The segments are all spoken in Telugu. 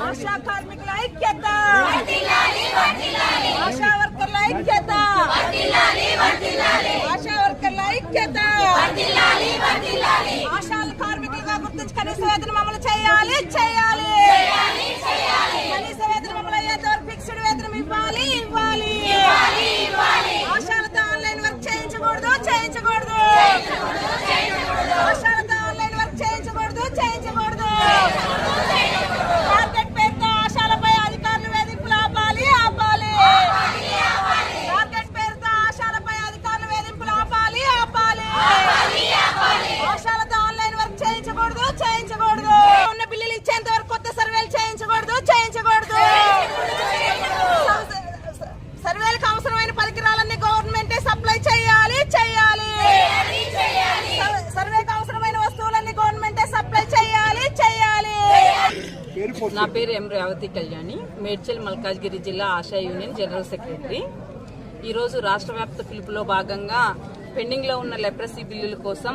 ఆశా కార్మికుల ఐక్యత, ఆశా వర్కర్ల ఐక్యత, ఆశా వర్కర్ల ఐక్యత, ఆశా కార్మికులుగా గుర్తించి కనీస వేతనం అమలు చేయాలి చేయాలి కనీస వేతనం అమలు అయ్యేంత వరకు ఫిక్స్డ్ వేతనం ఇవ్వాలి ఇవ్వాలి. ఆశాలతో ఆన్లైన్ వర్క్ చేయించకూడదు చేయించకూడదు, ఆశాలతో ఆన్లైన్ వర్క్ చేయించకూడదు చేయించకూడదు. టార్గెట్ పేరుతో ఆశాలపై అధికారులు వేధింపులు ఆపాలి ఆపాలి. టార్గెట్ పేరుతో ఆశాలపై అధికారులు వేధింపులు ఆపాలి ఆపాలి. ఆశాలతో ఆన్లైన్ వర్క్ చేయించకూడదు చేయించకూడదు. ఉన్న బిల్లులు ఇచ్చేంత వరకు కొత్త సర్వేలు చేయించకూడదు చేయించకూడదు. సర్వేలకు అవసరమైన పరికరాలన్నీ గవర్నమెంటే సప్లై చేయాలి చేయాలి. సర్వేకు అవసరమైన వస్తువులన్నీ గవర్నమెంటే సప్లై చేయాలి చేయాలి. నా పేరు ఎం రేవతి కళ్యాణి, మేడ్చల్ మల్కాజ్గిరి జిల్లా ఆశా యూనియన్ జనరల్ సెక్రటరీ. ఈరోజు రాష్ట్ర వ్యాప్త పిలుపులో భాగంగా పెండింగ్ లో ఉన్న లెప్రసీ బిల్లుల కోసం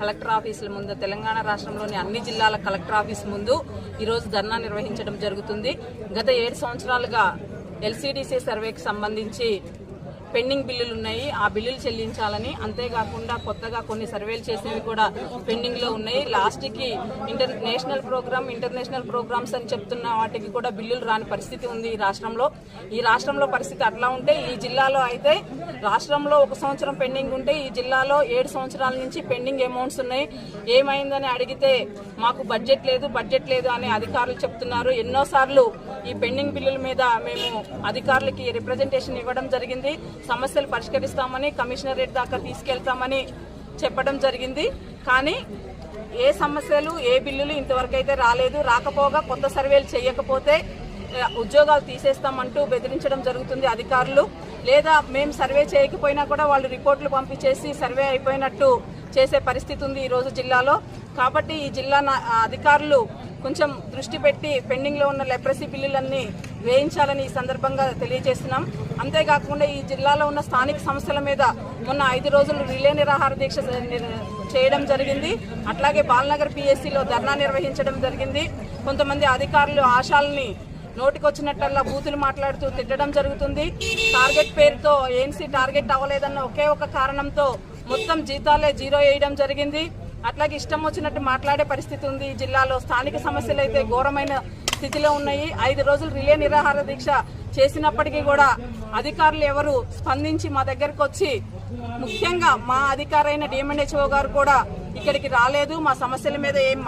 కలెక్టర్ ఆఫీసుల ముందు, తెలంగాణ రాష్ట్రంలోని అన్ని జిల్లాల కలెక్టర్ ఆఫీస్ ముందు ఈరోజు ధర్నా నిర్వహించడం జరుగుతుంది. గత 7 సంవత్సరాలుగా LCDC సర్వేకి సంబంధించి పెండింగ్ బిల్లులు ఉన్నాయి. ఆ బిల్లులు చెల్లించాలని, అంతేకాకుండా కొత్తగా కొన్ని సర్వేలు చేసేవి కూడా పెండింగ్ లో ఉన్నాయి. లాస్ట్ కి నేషనల్ ప్రోగ్రామ్, ఇంటర్నేషనల్ ప్రోగ్రామ్స్ అని చెప్తున్న వాటికి కూడా బిల్లులు రాని పరిస్థితి ఉంది ఈ రాష్ట్రంలో. ఈ రాష్ట్రంలో పరిస్థితి అట్లా ఉంటే, ఈ జిల్లాలో అయితే రాష్ట్రంలో 1 సంవత్సరం పెండింగ్ ఉంటే ఈ జిల్లాలో 7 సంవత్సరాల నుంచి పెండింగ్ అమౌంట్స్ ఉన్నాయి. ఏమైందని అడిగితే మాకు బడ్జెట్ లేదు అని అధికారులు చెప్తున్నారు. ఎన్నోసార్లు ఈ పెండింగ్ బిల్లుల మీద మేము అధికారులకి రిప్రజెంటేషన్ ఇవ్వడం జరిగింది. సమస్యలు పరిష్కరిస్తామని, కమిషనరేట్ దాకా తీసుకెళ్తామని చెప్పడం జరిగింది. కానీ ఏ సమస్యలు, ఏ బిల్లులు ఇంతవరకు అయితే రాలేదు. రాకపోగా కొత్త సర్వేలు చేయకపోతే ఉద్యోగాలు తీసేస్తామంటూ బెదిరించడం జరుగుతుంది అధికారులు. లేదా మేము సర్వే చేయకపోయినా కూడా వాళ్ళు రిపోర్టులు పంపించేసి సర్వే అయిపోయినట్టు చేసే పరిస్థితి ఉంది ఈరోజు జిల్లాలో. కాబట్టి ఈ జిల్లా అధికారులు కొంచెం దృష్టి పెట్టి పెండింగ్ లో ఉన్న లెప్రసీ బిల్లులన్నీ వేయించాలని ఈ సందర్భంగా తెలియజేస్తున్నాం. అంతేకాకుండా ఈ జిల్లాలో ఉన్న స్థానిక సమస్యల మీద మొన్న 5 రోజులు రిలే నిరాహార దీక్ష చేయడం జరిగింది. అట్లాగే బాలనగర్ PSCలో ధర్నా నిర్వహించడం జరిగింది. కొంతమంది అధికారులు ఆశాలని నోటికొచ్చినట్లల్లా బూతులు మాట్లాడుతూ తిట్టడం జరుగుతుంది. టార్గెట్ పేరుతో ANC టార్గెట్ అవ్వలేదన్న ఒకే ఒక కారణంతో మొత్తం జీతాలే జీరో వేయడం జరిగింది. అట్లాగే ఇష్టం వచ్చినట్టు మాట్లాడే పరిస్థితి ఉంది ఈ జిల్లాలో. స్థానిక సమస్యలు అయితే ఘోరమైన స్థితిలో ఉన్నాయి. 5 రోజులు రిలే నిరాహార దీక్ష చేసినప్పటికీ కూడా అధికారులు ఎవరు స్పందించి మా దగ్గరకు వచ్చి, ముఖ్యంగా మా అధికారైన DMNHO గారు కూడా ఇక్కడికి రాలేదు. మా సమస్యల మీద ఏం